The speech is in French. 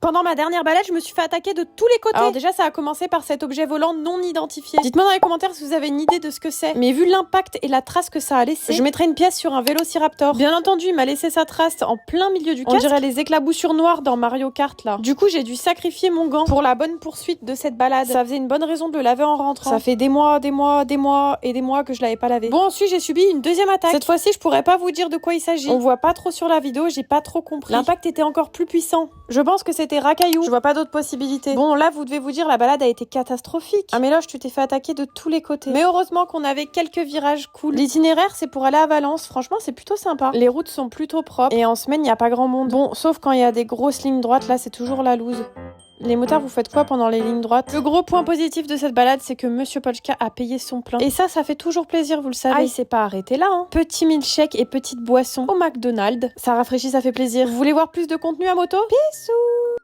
Pendant ma dernière balade, je me suis fait attaquer de tous les côtés. Alors déjà, ça a commencé par cet objet volant non identifié. Dites-moi dans les commentaires si vous avez une idée de ce que c'est. Mais vu l'impact et la trace que ça a laissé, je mettrais une pièce sur un vélociraptor. Bien entendu, il m'a laissé sa trace en plein milieu du casque. On dirait les éclaboussures noires dans Mario Kart là. Du coup, j'ai dû sacrifier mon gant pour la bonne poursuite de cette balade. Ça faisait une bonne raison de le laver en rentrant. Ça fait des mois que je l'avais pas lavé. Bon, ensuite, j'ai subi une deuxième attaque. Cette fois-ci, je pourrais pas vous dire de quoi il s'agit. On voit pas trop sur la vidéo, j'ai pas trop compris. L'impact était encore plus puissant. Je pense que c'était racaillou. Je vois pas d'autres possibilités. Bon, là, vous devez vous dire, la balade a été catastrophique. Ah, mais là, tu t'es fait attaquer de tous les côtés. Mais heureusement qu'on avait quelques virages cool. L'itinéraire, c'est pour aller à Valence. Franchement, c'est plutôt sympa. Les routes sont plutôt propres. Et en semaine, il y a pas grand monde. Bon, sauf quand il y a des grosses lignes droites, là, c'est toujours la loose. Les motards, vous faites quoi pendant les lignes droites? Le gros point positif de cette balade, c'est que Monsieur Polchka a payé son plein. Et ça fait toujours plaisir, vous le savez. Ah, il s'est pas arrêté là, hein. Petit milkshake et petite boisson au McDonald's. Ça rafraîchit, ça fait plaisir. Vous voulez voir plus de contenu à moto? Bisous!